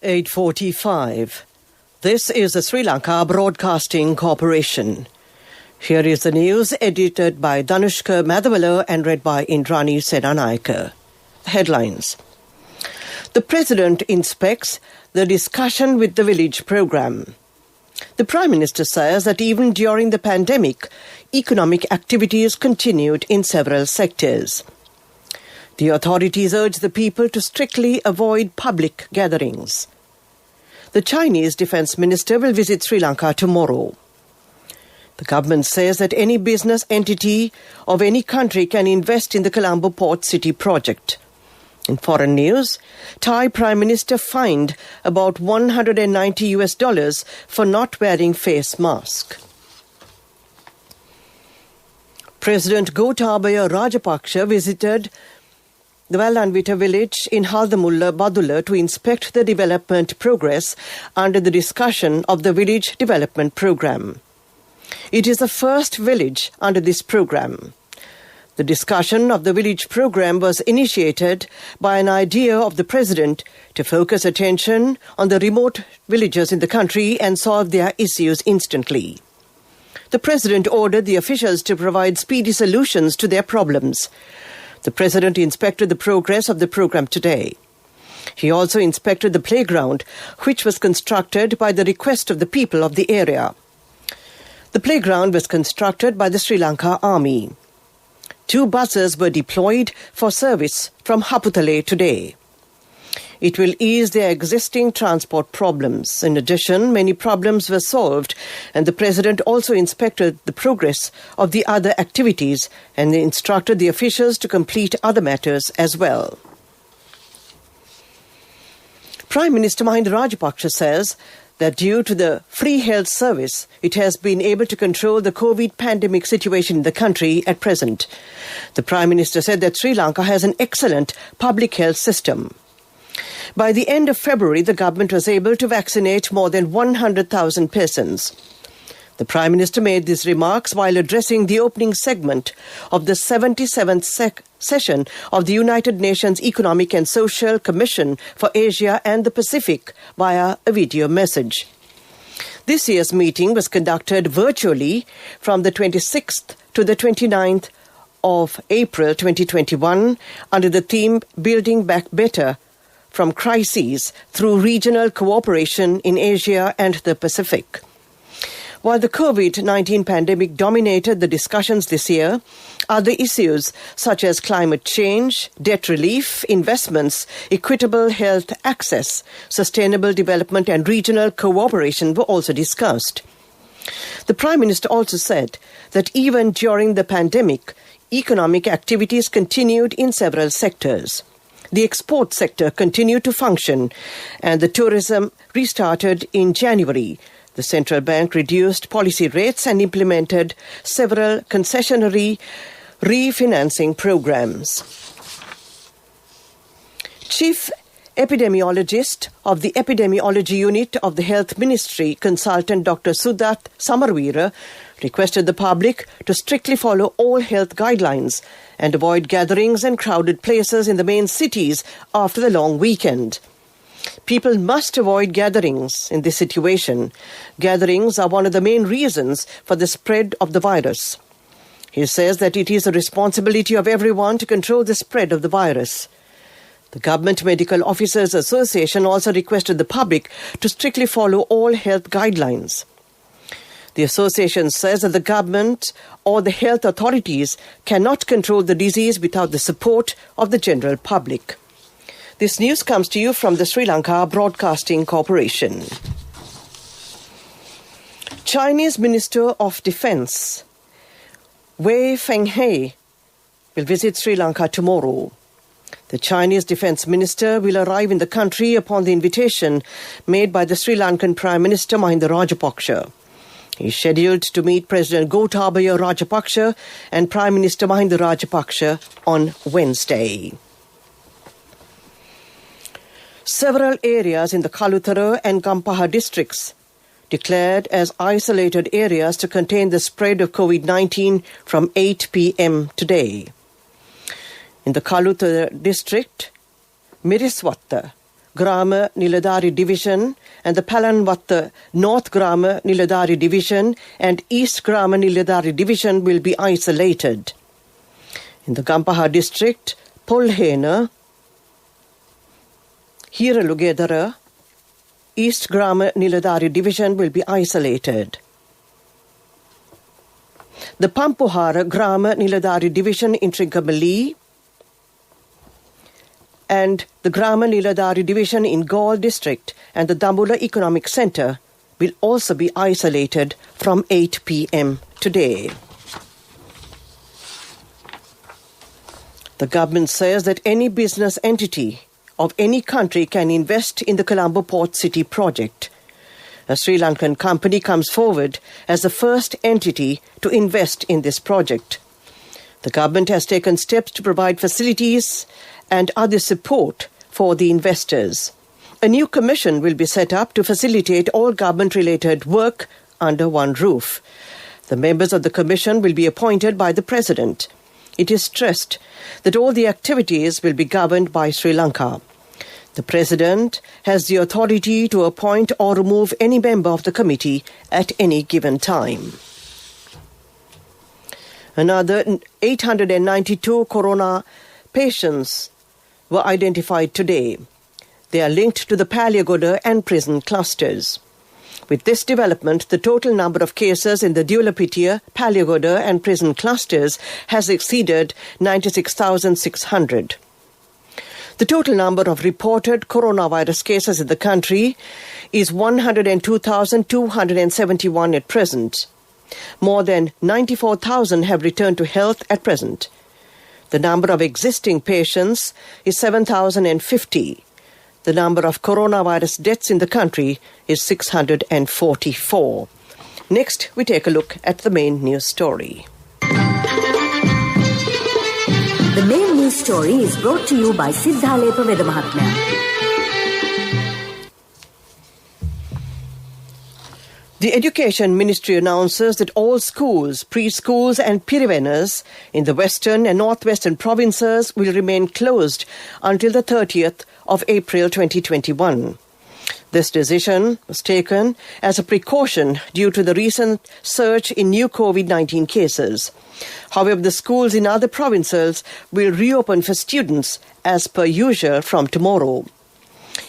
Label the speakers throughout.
Speaker 1: 8:45. This is the Sri Lanka Broadcasting Corporation. Here is the news edited by Dhanushka Madhavela and read by Indrani Senanayake. Headlines. The President inspects the discussion with the village program. The Prime Minister says that even during the pandemic, economic activities continued in several sectors. The authorities urge the people to strictly avoid public gatherings. The Chinese Defence Minister will visit Sri Lanka tomorrow. The government says that any business entity of any country can invest in the Colombo Port City project. In foreign news, Thai Prime Minister fined about $190 for not wearing face mask. President Gotabaya Rajapaksa visited the Vallanvita village in Haldamulla, Badulla to inspect the development progress under the discussion of the village development program. It is the first village under this program. The discussion of the village program was initiated by an idea of the President to focus attention on the remote villages in the country and solve their issues instantly. The President ordered the officials to provide speedy solutions to their problems. The President inspected the progress of the program today. He also inspected the playground, which was constructed by the request of the people of the area. The playground was constructed by the Sri Lanka Army. 2 buses were deployed for service from Haputale today. It will ease their existing transport problems. In addition, many problems were solved, and the President also inspected the progress of the other activities and instructed the officials to complete other matters as well. Prime Minister Mahinda Rajapaksa says that due to the free health service, it has been able to control the COVID pandemic situation in the country at present. The Prime Minister said that Sri Lanka has an excellent public health system. By the end of February, the government was able to vaccinate more than 100,000 persons. The Prime Minister made these remarks while addressing the opening segment of the 77th session of the United Nations Economic and Social Commission for Asia and the Pacific via a video message. This year's meeting was conducted virtually from the 26th to the 29th of April 2021 under the theme Building Back Better from Crises through Regional Cooperation in Asia and the Pacific. While the COVID-19 pandemic dominated the discussions this year, other issues such as climate change, debt relief, investments, equitable health access, sustainable development and regional cooperation were also discussed. The Prime Minister also said that even during the pandemic, economic activities continued in several sectors. The export sector continued to function and the tourism restarted in January. The central bank reduced policy rates and implemented several concessionary refinancing programs. Chief Epidemiologist of the Epidemiology Unit of the Health Ministry, Consultant Dr. Sudat Samarveera, requested the public to strictly follow all health guidelines and avoid gatherings and crowded places in the main cities after the long weekend. People must avoid gatherings in this situation. Gatherings are one of the main reasons for the spread of the virus. He says that it is the responsibility of everyone to control the spread of the virus. The Government Medical Officers Association also requested the public to strictly follow all health guidelines. The association says that the government or the health authorities cannot control the disease without the support of the general public. This news comes to you from the Sri Lanka Broadcasting Corporation. Chinese Minister of Defence Wei Fenghe will visit Sri Lanka tomorrow. The Chinese Defence Minister will arrive in the country upon the invitation made by the Sri Lankan Prime Minister Mahinda Rajapaksa. He is scheduled to meet President Gotabaya Rajapaksa and Prime Minister Mahinda Rajapaksa on Wednesday. Several areas in the Kalutara and Gampaha districts declared as isolated areas to contain the spread of COVID-19 from 8 p.m. today. In the Kalutara district, Miriswatta, Grama Niladhari Division and the Palanvatta North Grama Niladhari Division and East Grama Niladhari Division will be isolated. In the Gampaha district, Polhena, Hiralugedara, East Grama Niladhari Division will be isolated. The Pampuhara Grama Niladhari Division in Trincomalee and the Grama Niladhari Division in Gaul district and the Dambula Economic Centre will also be isolated from 8 p.m. today. The government says that any business entity of any country can invest in the Colombo Port City project. A Sri Lankan company comes forward as the first entity to invest in this project. The government has taken steps to provide facilities and other support for the investors. A new commission will be set up to facilitate all government-related work under one roof. The members of the commission will be appointed by the President. It is stressed that all the activities will be governed by Sri Lanka. The President has the authority to appoint or remove any member of the committee at any given time. Another 892 corona patients were identified today. They are linked to the Palyagoda and prison clusters. With this development, the total number of cases in the Dulapitiya, Palyagoda and prison clusters has exceeded 96,600. The total number of reported coronavirus cases in the country is 102,271 at present. More than 94,000 have returned to health at present. The number of existing patients is 7,050. The number of coronavirus deaths in the country is 644. Next, we take a look at the main news story.
Speaker 2: The main news story is brought to you by Siddhalepa Vedamahatmya.
Speaker 1: The Education Ministry announces that all schools, preschools and pirivenas in the western and northwestern provinces will remain closed until the 30th of April 2021. This decision was taken as a precaution due to the recent surge in new COVID-19 cases. However, the schools in other provinces will reopen for students as per usual from tomorrow.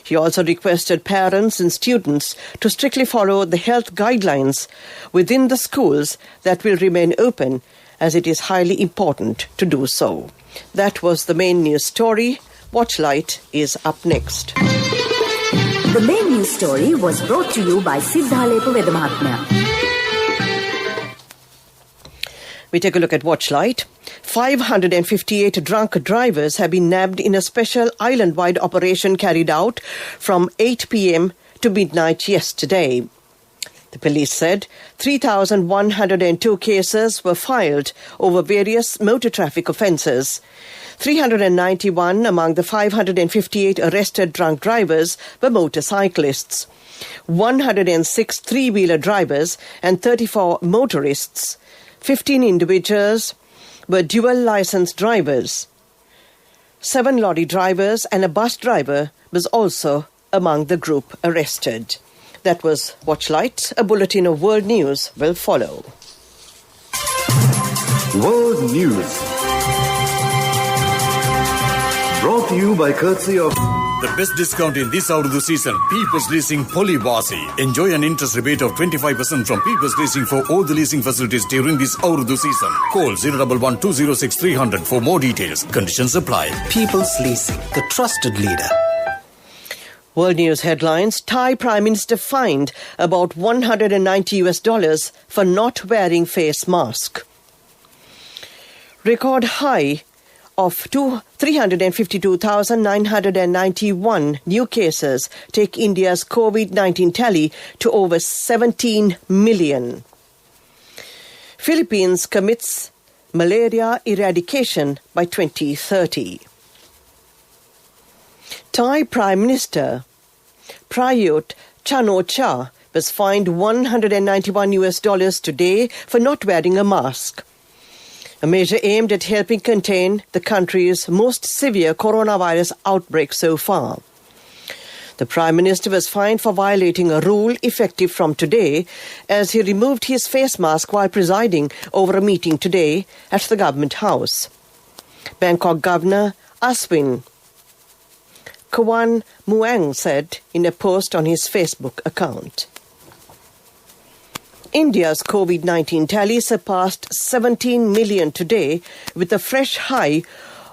Speaker 1: He also requested parents and students to strictly follow the health guidelines within the schools that will remain open, as it is highly important to do so. That was the main news story. Watchlight is up next.
Speaker 2: The main news story was brought to you by Siddhalepa Vedamahatmya.
Speaker 1: We take a look at Watchlight. 558 drunk drivers have been nabbed in a special island-wide operation carried out from 8 p.m. to midnight yesterday. The police said 3,102 cases were filed over various motor traffic offences. 391 among the 558 arrested drunk drivers were motorcyclists. 106 three-wheeler drivers and 34 motorists. 15 individuals were dual-licensed drivers. 7 lorry drivers and a bus driver was also among the group arrested. That was Watchlight. A bulletin of world news will follow.
Speaker 3: World News. Brought to you by courtesy of
Speaker 4: the best discount in this Urdu season, People's Leasing Polybasi. Enjoy an interest rebate of 25% from People's Leasing for all the leasing facilities during this Urdu season. Call 011-206-300 for more details. Conditions apply.
Speaker 5: People's Leasing, the trusted leader.
Speaker 1: World News headlines. Thai Prime Minister fined about $190 for not wearing face mask. Record high of 352,991 new cases take India's COVID-19 tally to over 17 million. Philippines commits malaria eradication by 2030. Thai Prime Minister Prayut Chan-o-cha was fined $191 today for not wearing a mask. A measure aimed at helping contain the country's most severe coronavirus outbreak so far. The Prime Minister was fined for violating a rule effective from today as he removed his face mask while presiding over a meeting today at the Government House. Bangkok Governor Aswin Kawan Muang said in a post on his Facebook account. India's COVID-19 tally surpassed 17 million today with a fresh high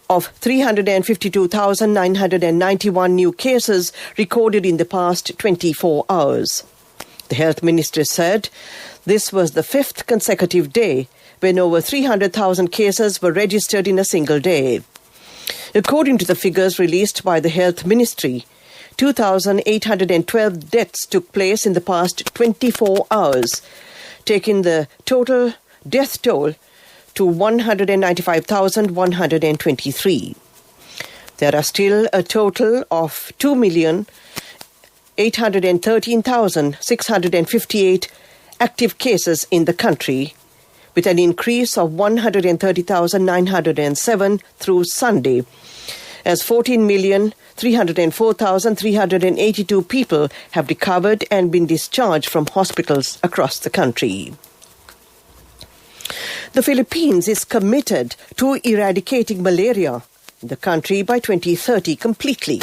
Speaker 1: of 352,991 new cases recorded in the past 24 hours. The Health Minister said this was the fifth consecutive day when over 300,000 cases were registered in a single day. According to the figures released by the Health Ministry, 2,812 deaths took place in the past 24 hours, taking the total death toll to 195,123. There are still a total of 2,813,658 active cases in the country, with an increase of 130,907 through Sunday, as 14,304,382 people have recovered and been discharged from hospitals across the country. The Philippines is committed to eradicating malaria in the country by 2030 completely.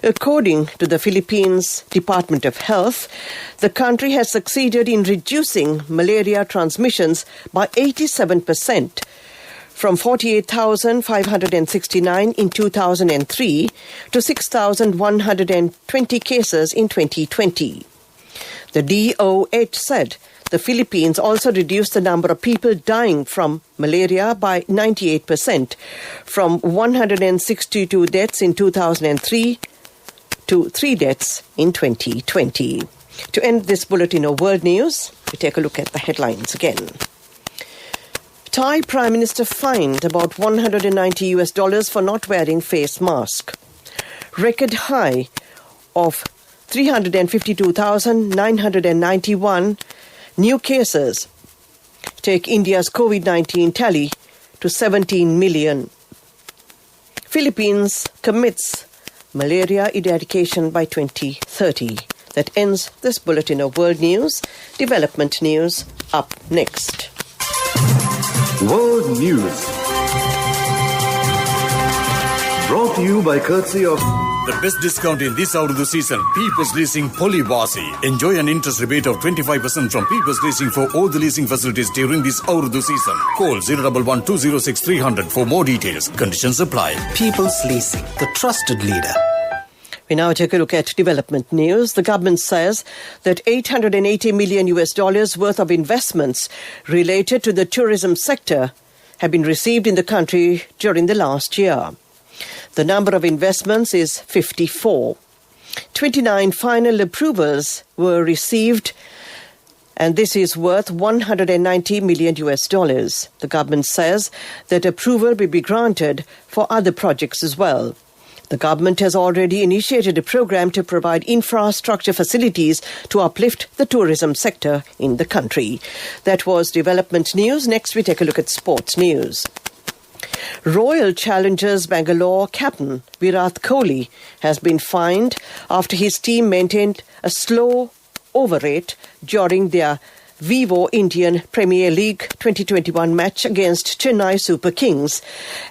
Speaker 1: According to the Philippines Department of Health, the country has succeeded in reducing malaria transmissions by 87%, from 48,569 in 2003 to 6,120 cases in 2020. The DOH said the Philippines also reduced the number of people dying from malaria by 98%, from 162 deaths in 2003 to 3 deaths in 2020. To end this bulletin of world news, we take a look at the headlines again. Thai Prime Minister fined about $190 for not wearing face mask. Record high of 352,991 new cases take India's COVID-19 tally to 17 million. Philippines commits malaria eradication by 2030. That ends this bulletin of world news. Development news up next.
Speaker 3: World News. Brought to you by courtesy of
Speaker 4: The best discount in this Urdu season, People's Leasing Polywasi. Enjoy an interest rebate of 25% from People's Leasing for all the leasing facilities during this Urdu season. Call 011-206-300 for more details. Conditions apply.
Speaker 5: People's Leasing, the trusted leader.
Speaker 1: We now take a look at development news. The government says that $880 million worth of investments related to the tourism sector have been received in the country during the last year. The number of investments is 54. 29 final approvals were received, and this is worth $190 million. The government says that approval will be granted for other projects as well. The government has already initiated a program to provide infrastructure facilities to uplift the tourism sector in the country. That was development news. Next, we take a look at sports news. Royal Challengers Bangalore captain Virat Kohli has been fined after his team maintained a slow over rate during their Vivo Indian Premier League 2021 match against Chennai Super Kings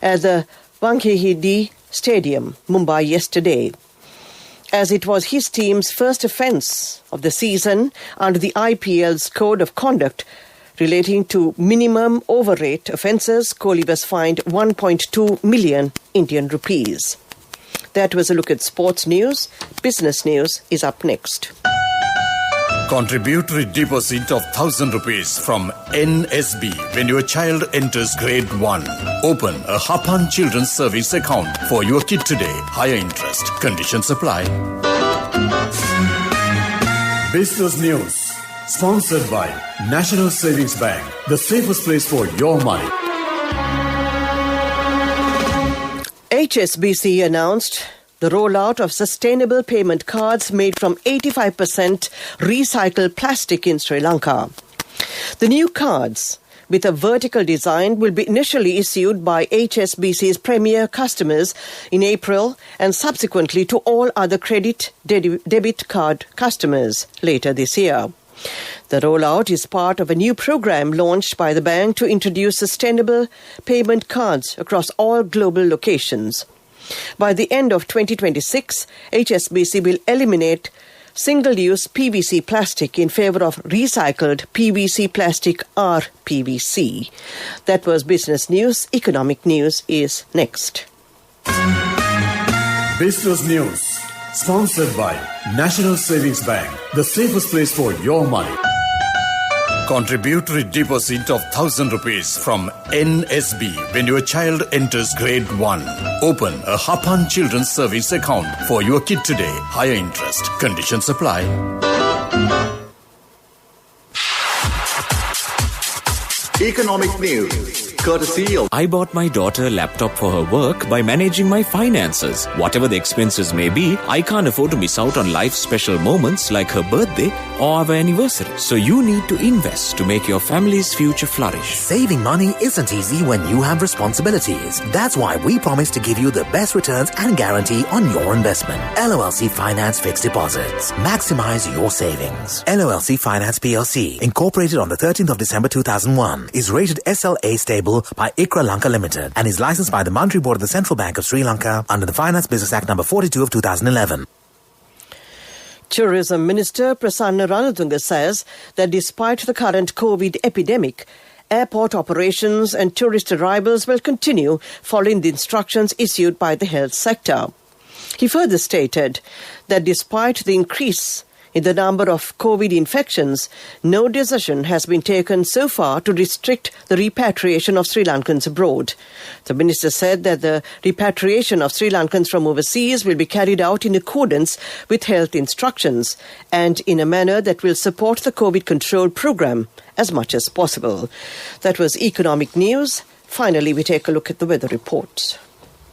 Speaker 1: at the Wankhede Stadium, Mumbai yesterday, as it was his team's first offence of the season under the IPL's Code of Conduct relating to minimum overrate offences. Kohli was fined 1.2 million Indian rupees. That was a look at sports news. Business news is up next.
Speaker 4: Contributory deposit of 1,000 rupees from NSB when your child enters grade 1. Open a Hapan Children's Service account for your kid today. Higher interest. Conditions apply. Business news. Sponsored by National Savings Bank. The safest place for your money.
Speaker 1: HSBC announced the rollout of sustainable payment cards made from 85% recycled plastic in Sri Lanka. The new cards with a vertical design will be initially issued by HSBC's premier customers in April and subsequently to all other credit debit card customers later this year. The rollout is part of a new program launched by the bank to introduce sustainable payment cards across all global locations. By the end of 2026, HSBC will eliminate single-use PVC plastic in favor of recycled PVC plastic RPVC. That was business news. Economic news is next.
Speaker 4: Business News, sponsored by National Savings Bank, the safest place for your money. Contributory deposit of 1,000 rupees from NSB when your child enters grade 1. Open a Hapan Children's Service account for your kid today. Higher interest. Conditions apply.
Speaker 3: Economic News, courtesy of...
Speaker 6: I bought my daughter a laptop for her work by managing my finances. Whatever the expenses may be, I can't afford to miss out on life's special moments like her birthday or our anniversary. So you need to invest to make your family's future flourish.
Speaker 5: Saving money isn't easy when you have responsibilities. That's why we promise to give you the best returns and guarantee on your investment. LOLC Finance Fixed Deposits. Maximize your savings. LOLC Finance PLC, incorporated on the 13th of December 2001, is rated SLA stable by ICRA Lanka Limited and is licensed by the Monetary Board of the Central Bank of Sri Lanka under the Finance Business Act number 42 of 2011.
Speaker 1: Tourism Minister Prasanna Ranatunga says that despite the current COVID epidemic, airport operations and tourist arrivals will continue following the instructions issued by the health sector. He further stated that despite the increase in the number of COVID infections, no decision has been taken so far to restrict the repatriation of Sri Lankans abroad. The minister said that the repatriation of Sri Lankans from overseas will be carried out in accordance with health instructions and in a manner that will support the COVID control program as much as possible. That was economic news. Finally, we take a look at the weather report.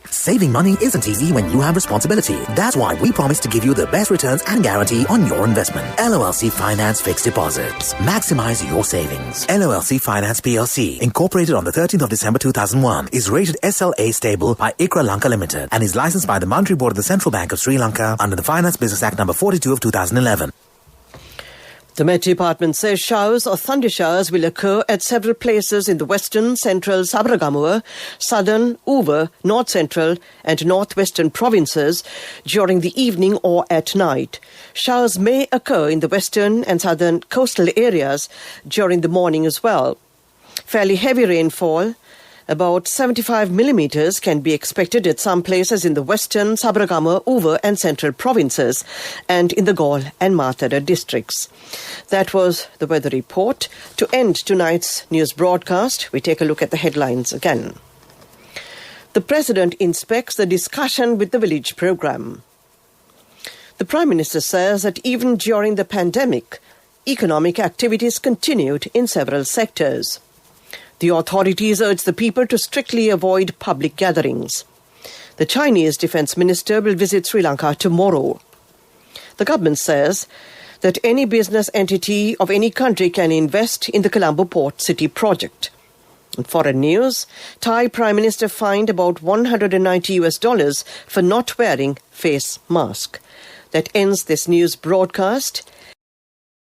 Speaker 5: Saving money isn't easy when you have responsibility. That's why we promise to give you the best returns and guarantee on your investment. LOLC Finance Fixed Deposits. Maximize your savings. LOLC Finance PLC, incorporated on the 13th of December 2001, is rated SLA stable by ICRA Lanka Limited and is licensed by the Monetary Board of the Central Bank of Sri Lanka under the Finance Business Act number 42 of 2011.
Speaker 1: The Met Department says showers or thunder showers will occur at several places in the western, central Sabaragamuwa, southern, Uva, north central and northwestern provinces during the evening or at night. Showers may occur in the western and southern coastal areas during the morning as well. Fairly heavy rainfall, about 75 millimeters, can be expected at some places in the western, Sabaragamuwa, Uva and central provinces and in the Gaul and Mathura districts. That was the weather report. To end tonight's news broadcast, we take a look at the headlines again. The President inspects the discussion with the village program. The Prime Minister says that even during the pandemic, economic activities continued in several sectors. The authorities urge the people to strictly avoid public gatherings. The Chinese Defence Minister will visit Sri Lanka tomorrow. The government says that any business entity of any country can invest in the Colombo Port City project. In foreign news, Thai Prime Minister fined about $190 for not wearing face mask. That ends this news broadcast.